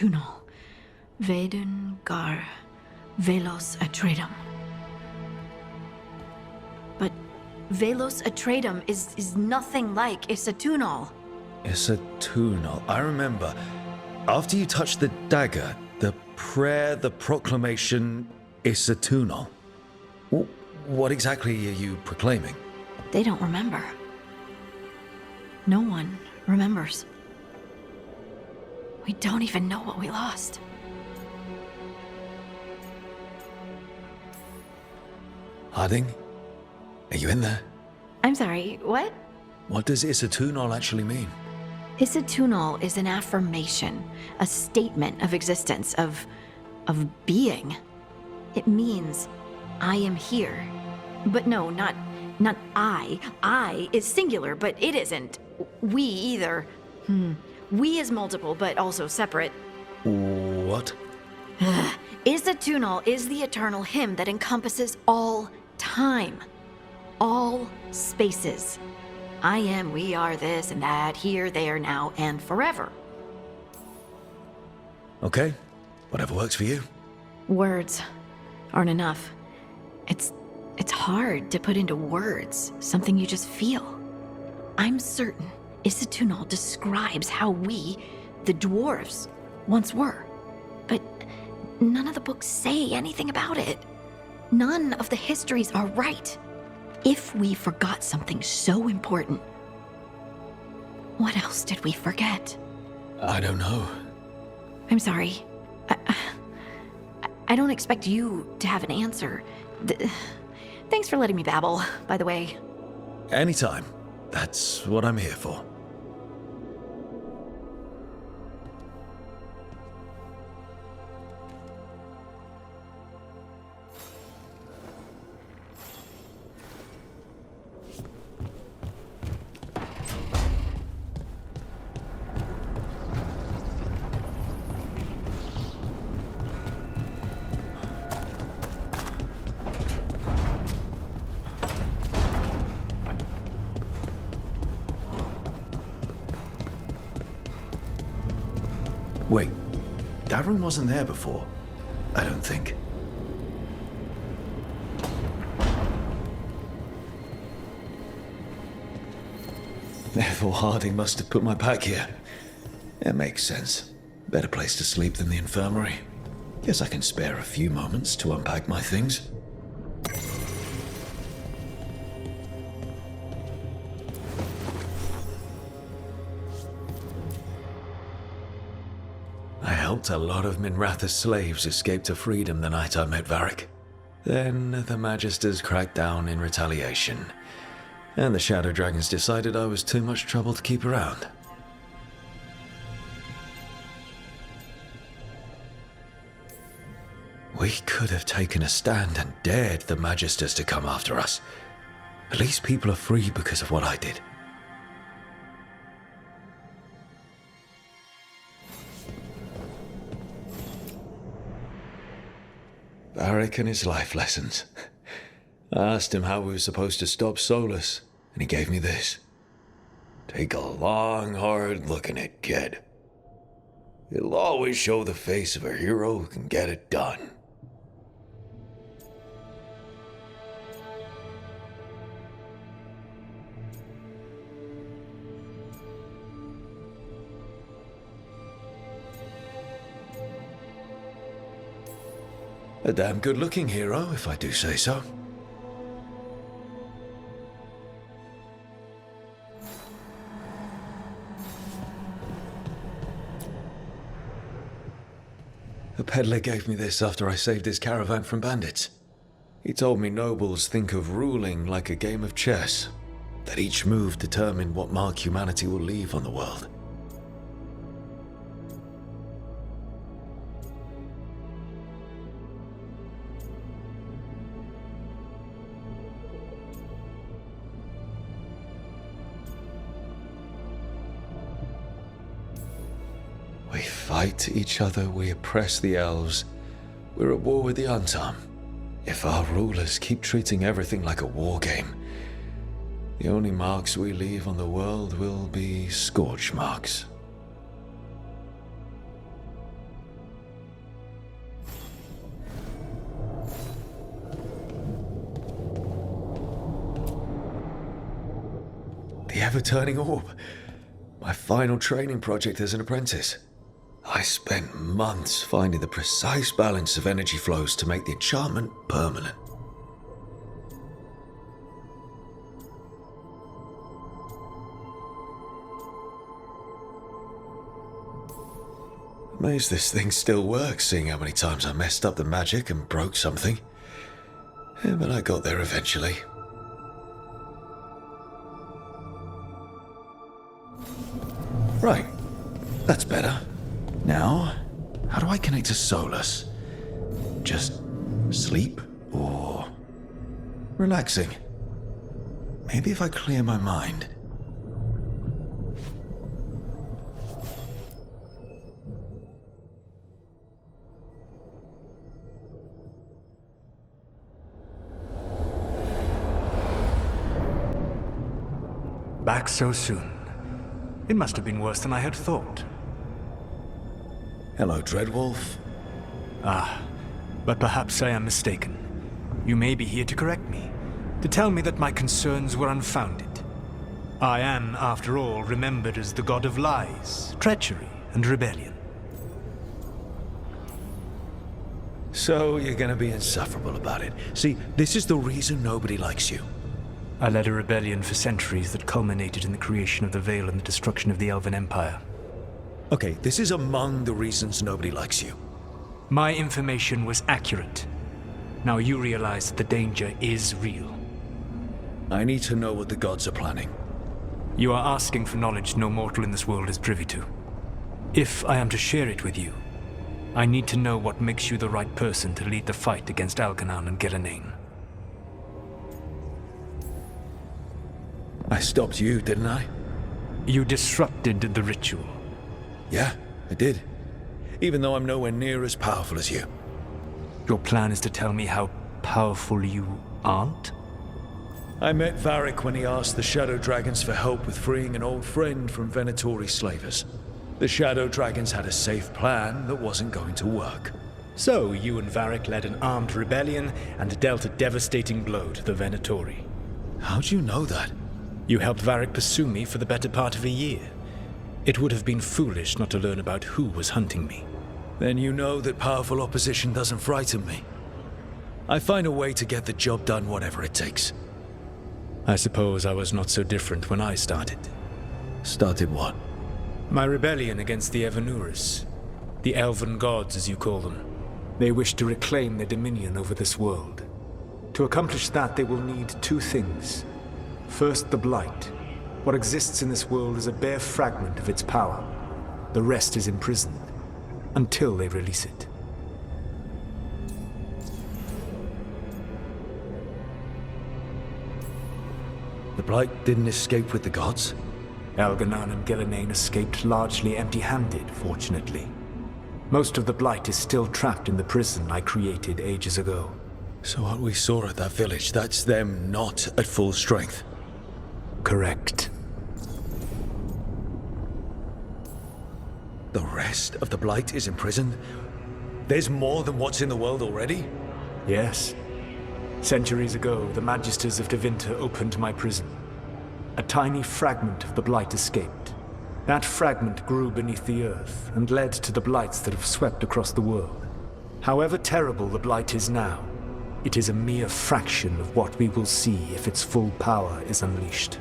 Tunal. Veilguard. Velos Atreides. But Velos Atreides is nothing like Isatunal. Isatunal. I remember. After you touched the dagger, the prayer, the proclamation, Isatunal. What exactly are you proclaiming? They don't remember. No one remembers. We don't even know what we lost. Harding? Are you in there? I'm sorry, what? What does Isatunal actually mean? Isatunal is an affirmation, a statement of existence, of being. It means, I am here. But no, not I. I is singular, but it isn't. We either. We is multiple, but also separate. What? Isatunal is the eternal hymn that encompasses all time. All spaces. I am, we are, this and that, here, there, now, and forever. Okay, whatever works for you. Words aren't enough. It's hard to put into words something you just feel. I'm certain Isatunal describes how we, the dwarves, once were. But none of the books say anything about it. None of the histories are right. If we forgot something so important, what else did we forget? I don't know. I'm sorry. I don't expect you to have an answer. Thanks for letting me babble, by the way. Anytime. That's what I'm here for. Wait, that room wasn't there before. I don't think. Therefore, Harding must have put my pack here. It makes sense. Better place to sleep than the infirmary. Guess I can spare a few moments to unpack my things. I helped a lot of Minratha's slaves escape to freedom the night I met Varric. Then the Magisters cracked down in retaliation, and the Shadow Dragons decided I was too much trouble to keep around. We could have taken a stand and dared the Magisters to come after us. At least people are free because of what I did. Varric and his life lessons. I asked him how we were supposed to stop Solus, and he gave me this. Take a long, hard look at it, kid. It'll always show the face of a hero who can get it done. A damn good-looking hero, if I do say so. A peddler gave me this after I saved his caravan from bandits. He told me nobles think of ruling like a game of chess, that each move determined what mark humanity will leave on the world. We fight each other, we oppress the elves. We're at war with the Untarm. If our rulers keep treating everything like a war game, the only marks we leave on the world will be scorch marks. ever-turning orb. My final training project as an apprentice. I spent months finding the precise balance of energy flows to make the enchantment permanent. Amazed this thing still works, seeing how many times I messed up the magic and broke something. Yeah, but I got there eventually. Right, that's better. Now, how do I connect to Solus? Just sleep or relaxing? Maybe if I clear my mind. Back so soon. It must have been worse than I had thought. Hello, Dreadwolf. But perhaps I am mistaken. You may be here to correct me, to tell me that my concerns were unfounded. I am, after all, remembered as the god of lies, treachery, and rebellion. So you're gonna be insufferable about it. See, this is the reason nobody likes you. I led a rebellion for centuries that culminated in the creation of the Veil and the destruction of the Elven Empire. Okay, this is among the reasons nobody likes you. My information was accurate. Now you realize that the danger is real. I need to know what the gods are planning. You are asking for knowledge no mortal in this world is privy to. If I am to share it with you, I need to know what makes you the right person to lead the fight against Algernon and Gillenane. I stopped you, didn't I? You disrupted the ritual. Yeah, I did. Even though I'm nowhere near as powerful as you. Your plan is to tell me how powerful you aren't? I met Varric when he asked the Shadow Dragons for help with freeing an old friend from Venatori slavers. The Shadow Dragons had a safe plan that wasn't going to work. So you and Varric led an armed rebellion and dealt a devastating blow to the Venatori. How'd you know that? You helped Varric pursue me for the better part of a year. It would have been foolish not to learn about who was hunting me. Then you know that powerful opposition doesn't frighten me. I find a way to get the job done whatever it takes. I suppose I was not so different when I started. Started what? My rebellion against the Evanuris. The Elven Gods, as you call them. They wish to reclaim their dominion over this world. To accomplish that, they will need two things. First, the Blight. What exists in this world is a bare fragment of its power. The rest is imprisoned, until they release it. The Blight didn't escape with the gods? Algernon and Gillenane escaped largely empty-handed, fortunately. Most of the Blight is still trapped in the prison I created ages ago. So what we saw at that village, that's them not at full strength? Correct. The rest of the Blight is imprisoned? There's more than what's in the world already? Yes. Centuries ago, the Magisters of Tevinter opened my prison. A tiny fragment of the Blight escaped. That fragment grew beneath the earth and led to the Blights that have swept across the world. However terrible the Blight is now, it is a mere fraction of what we will see if its full power is unleashed.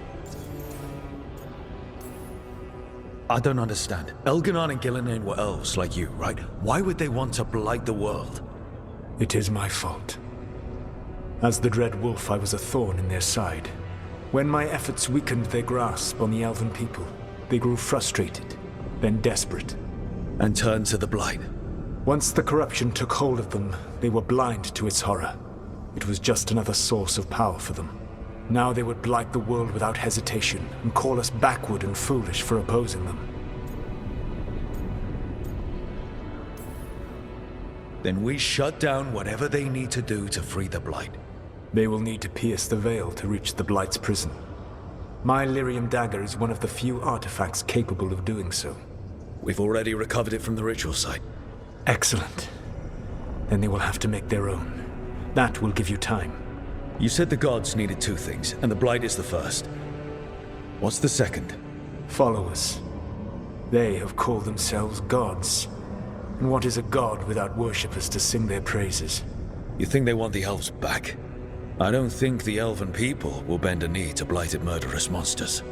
I don't understand. Elgernon and Gillenane were elves like you, right? Why would they want to blight the world? It is my fault. As the Dread Wolf, I was a thorn in their side. When my efforts weakened their grasp on the Elven people, they grew frustrated, then desperate. And turned to the Blight. Once the corruption took hold of them, they were blind to its horror. It was just another source of power for them. Now they would blight the world without hesitation and call us backward and foolish for opposing them. Then we shut down whatever they need to do to free the Blight. They will need to pierce the veil to reach the Blight's prison. My Lyrium dagger is one of the few artifacts capable of doing so. We've already recovered it from the ritual site. Excellent. Then they will have to make their own. That will give you time. You said the gods needed two things, and the Blight is the first. What's the second? Followers. They have called themselves gods. And what is a god without worshippers to sing their praises? You think they want the elves back? I don't think the elven people will bend a knee to blighted murderous monsters.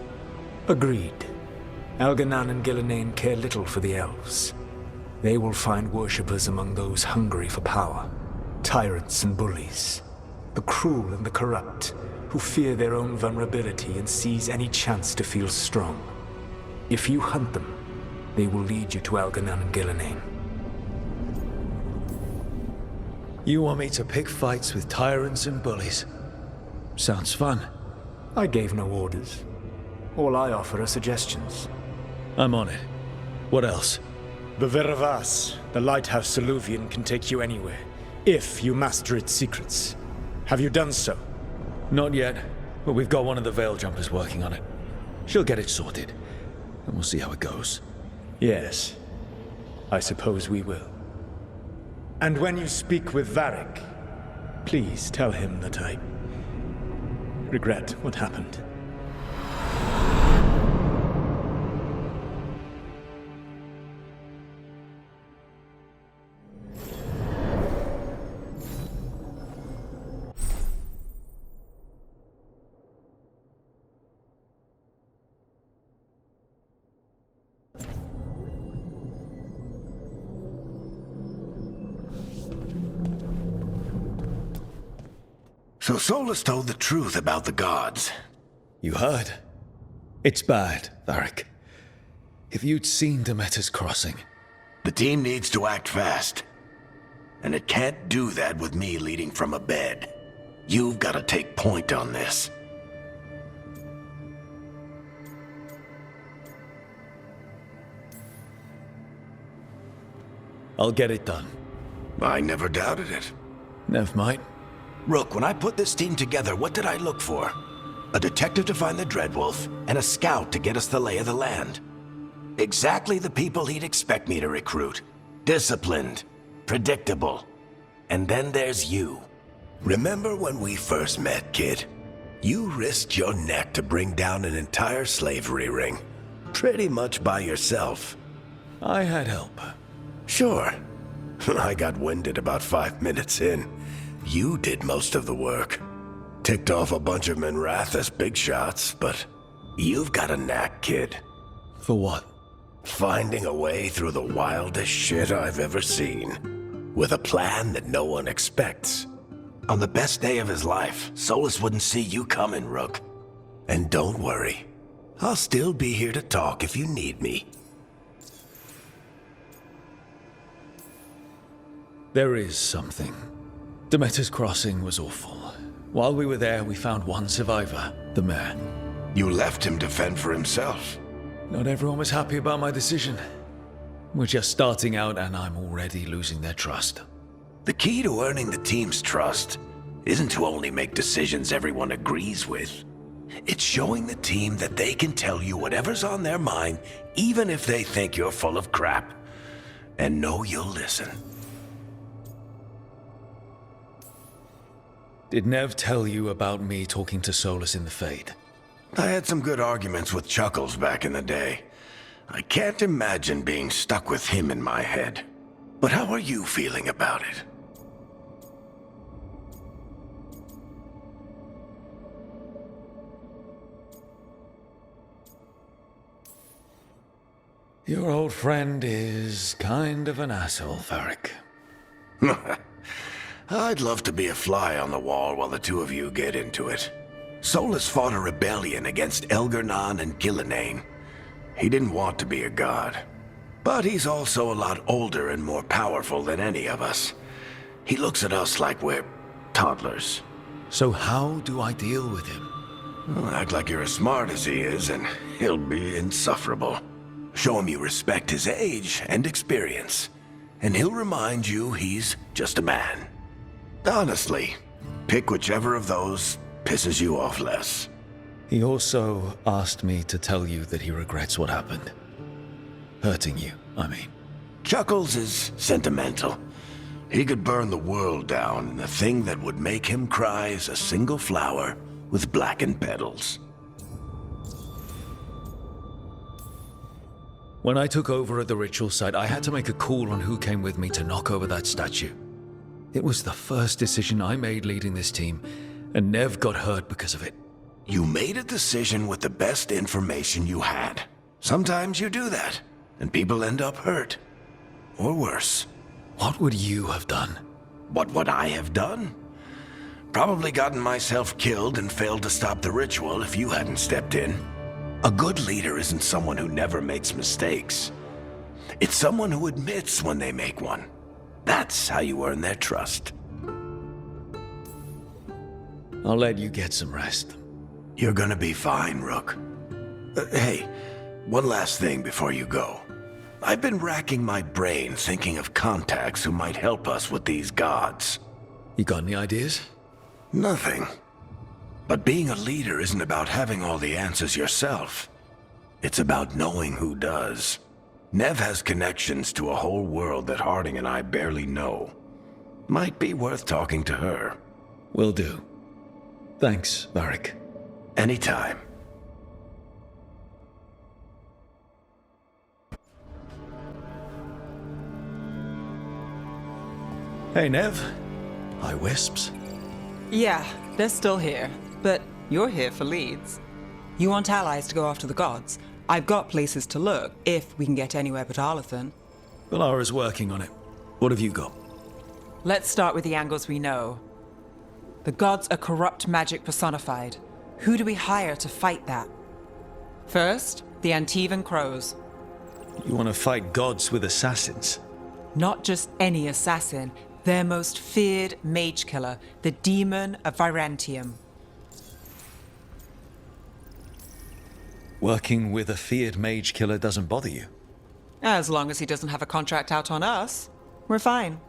Agreed. Elganan and Gillenane care little for the elves. They will find worshippers among those hungry for power. Tyrants and bullies. The cruel and the corrupt, who fear their own vulnerability and seize any chance to feel strong. If you hunt them, they will lead you to Elganan and Gillenane. You want me to pick fights with tyrants and bullies? Sounds fun. I gave no orders. All I offer are suggestions. I'm on it. What else? The Veravas, the lighthouse Soluvian, can take you anywhere, if you master its secrets. Have you done so? Not yet, but we've got one of the Veil Jumpers working on it. She'll get it sorted, and we'll see how it goes. Yes. I suppose we will. And when you speak with Varric, please tell him that I regret what happened. So Solus told the truth about the gods. You heard? It's bad, Varric. If you'd seen Demeter's crossing... The team needs to act fast. And it can't do that with me leading from a bed. You've got to take point on this. I'll get it done. I never doubted it. Never mind. Rook, when I put this team together, what did I look for? A detective to find the Dreadwolf, and a scout to get us the lay of the land. Exactly the people he'd expect me to recruit. Disciplined, predictable. And then there's you. Remember when we first met, kid? You risked your neck to bring down an entire slavery ring. Pretty much by yourself. I had help. Sure. I got winded about 5 minutes in. You did most of the work. Ticked off a bunch of Minrathous big shots, but you've got a knack, kid. For what? Finding a way through the wildest shit I've ever seen. With a plan that no one expects. On the best day of his life, Solus wouldn't see you coming, Rook. And don't worry. I'll still be here to talk if you need me. There is something. Demeter's crossing was awful. While we were there, we found one survivor, the mayor. You left him to fend for himself. Not everyone was happy about my decision. We're just starting out and I'm already losing their trust. The key to earning the team's trust isn't to only make decisions everyone agrees with. It's showing the team that they can tell you whatever's on their mind, even if they think you're full of crap. And know you'll listen. Did Nev tell you about me talking to Solus in the Fade? I had some good arguments with Chuckles back in the day. I can't imagine being stuck with him in my head. But how are you feeling about it? Your old friend is kind of an asshole, Varric. I'd love to be a fly on the wall while the two of you get into it. Solus fought a rebellion against Elganan and Gillenane. He didn't want to be a god. But he's also a lot older and more powerful than any of us. He looks at us like we're toddlers. So how do I deal with him? Well, act like you're as smart as he is, and he'll be insufferable. Show him you respect his age and experience, and he'll remind you he's just a man. Honestly, pick whichever of those pisses you off less. He also asked me to tell you that he regrets what happened. Hurting you, I mean. Chuckles is sentimental. He could burn the world down, and the thing that would make him cry is a single flower with blackened petals. When I took over at the ritual site, I had to make a call on who came with me to knock over that statue. It was the first decision I made leading this team, and Nev got hurt because of it. You made a decision with the best information you had. Sometimes you do that, and people end up hurt. Or worse. What would you have done? What would I have done? Probably gotten myself killed and failed to stop the ritual if you hadn't stepped in. A good leader isn't someone who never makes mistakes. It's someone who admits when they make one. That's how you earn their trust. I'll let you get some rest. You're gonna be fine, Rook. Hey, one last thing before you go. I've been racking my brain thinking of contacts who might help us with these gods. You got any ideas? Nothing. But being a leader isn't about having all the answers yourself. It's about knowing who does. Nev has connections to a whole world that Harding and I barely know. Might be worth talking to her. Will do. Thanks, Varric. Anytime. Hey, Nev. Hi, Wisps. Yeah, they're still here. But you're here for leads. You want allies to go after the gods? I've got places to look, if we can get anywhere but Arlathan. Valara's working on it. What have you got? Let's start with the angles we know. The gods are corrupt magic personified. Who do we hire to fight that? First, the Antivan Crows. You want to fight gods with assassins? Not just any assassin, their most feared mage killer, the Demon of Virantium. Working with a feared mage killer doesn't bother you? As long as he doesn't have a contract out on us, we're fine.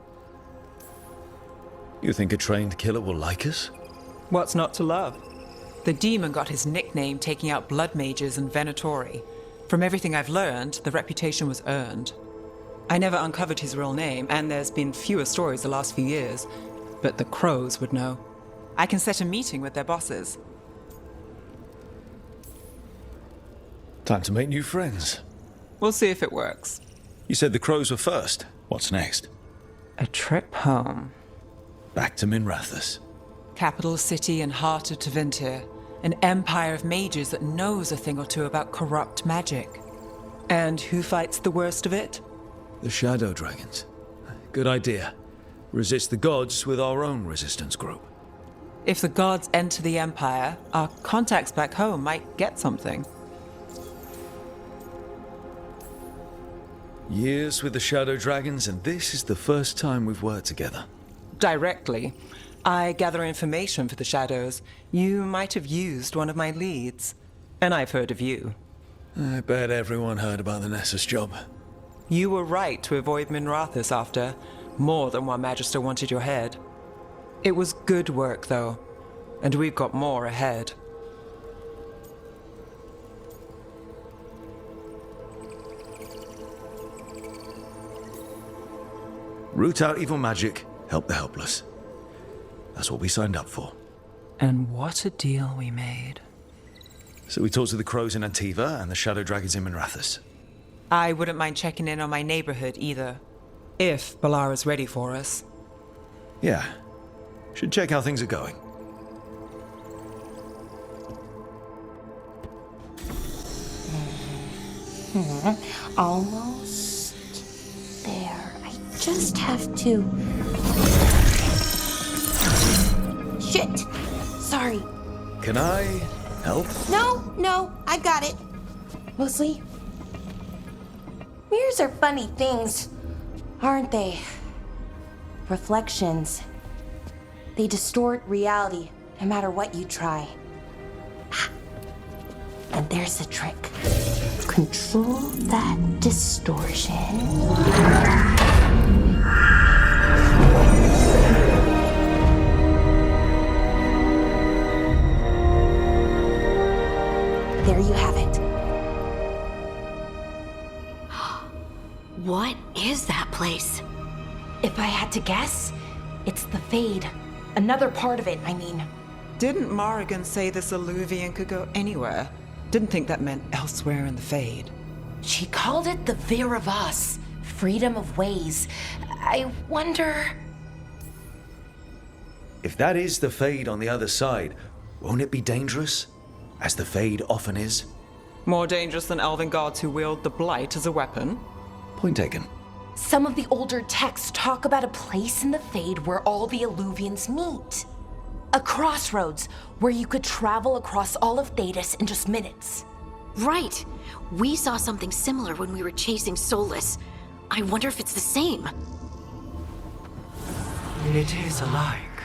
You think a trained killer will like us? What's not to love? The demon got his nickname taking out blood mages and Venatori. From everything I've learned, the reputation was earned. I never uncovered his real name, and there's been fewer stories the last few years, but the Crows would know. I can set a meeting with their bosses. Time to make new friends. We'll see if it works. You said the Crows were first. What's next? A trip home. Back to Minrathous. Capital city and heart of Tevinter. An empire of mages that knows a thing or two about corrupt magic. And who fights the worst of it? The Shadow Dragons. Good idea. Resist the gods with our own resistance group. If the gods enter the empire, our contacts back home might get something. Years with the Shadow Dragons, and this is the first time we've worked together. Directly. I gather information for the Shadows. You might have used one of my leads. And I've heard of you. I bet everyone heard about the Nessus job. You were right to avoid Minrathous after. More than one Magister wanted your head. It was good work, though. And we've got more ahead. Root out evil magic, help the helpless. That's what we signed up for. And what a deal we made. So we talked to the Crows in Antiva and the Shadow Dragons in Minrathous. I wouldn't mind checking in on my neighborhood either. If Balara's ready for us. Yeah. Should check how things are going. Almost there. I just have to... Shit! Sorry. Can I help? No, I got it. Mostly, mirrors are funny things, aren't they? Reflections. They distort reality, no matter what you try. And there's the trick. Control that distortion. There you have it. What is that place? If I had to guess, it's the Fade. Another part of it, I mean. Didn't Morrigan say this Alluvian could go anywhere? Didn't think that meant elsewhere in the Fade. She called it the Vir of Us, freedom of ways. I wonder... If that is the Fade on the other side, won't it be dangerous? As the Fade often is? More dangerous than elven gods who wield the Blight as a weapon? Point taken. Some of the older texts talk about a place in the Fade where all the Illuvians meet. A crossroads where you could travel across all of Thedas in just minutes. Right. We saw something similar when we were chasing Solus. I wonder if it's the same. It is alike,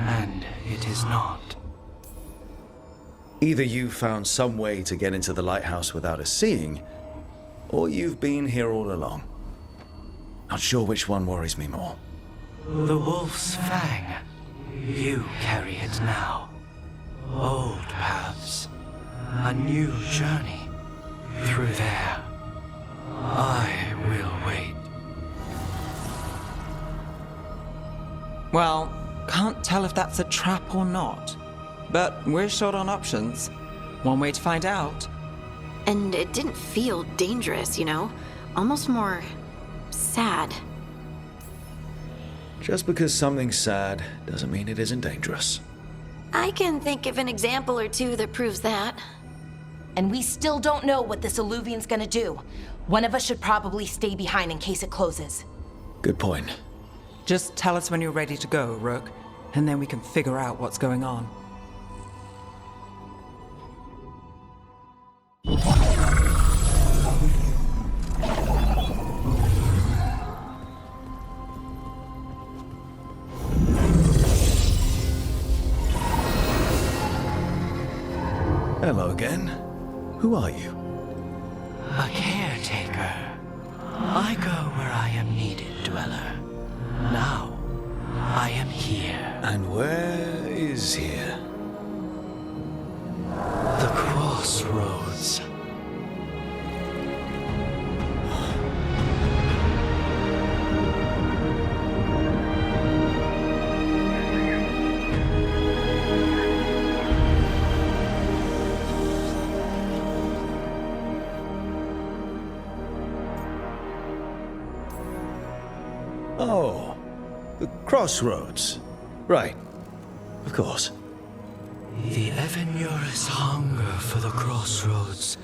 and it is not. Either you found some way to get into the lighthouse without us seeing, or you've been here all along. Not sure which one worries me more. The wolf's fang. You carry it now. Old paths. A new journey. Through there. I will wait. Well, can't tell if that's a trap or not. But we're short on options. One way to find out. And it didn't feel dangerous, you know? Almost more... sad. Just because something's sad doesn't mean it isn't dangerous. I can think of an example or two that proves that. And we still don't know what this Illuvian's gonna do. One of us should probably stay behind in case it closes. Good point. Just tell us when you're ready to go, Rook, and then we can figure out what's going on. Hello again. Who are you? A caretaker. I go where I am needed, Dweller. Now, I am here. And where is here? The Crossroads. Oh, the Crossroads. Right. Of course. The Evenurus hunger for the Crossroads.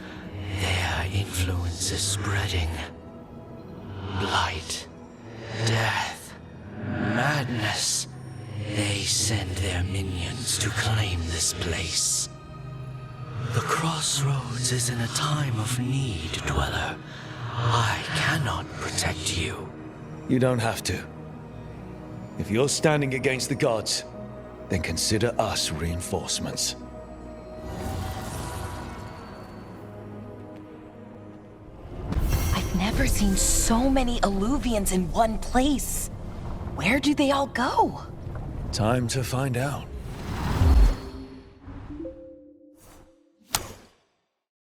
Their influence is spreading. Blight, death, madness. They send their minions to claim this place. The Crossroads is in a time of need, Dweller. I cannot protect you. You don't have to. If you're standing against the gods, then consider us reinforcements. I've never seen so many Illuvians in one place. Where do they all go? Time to find out.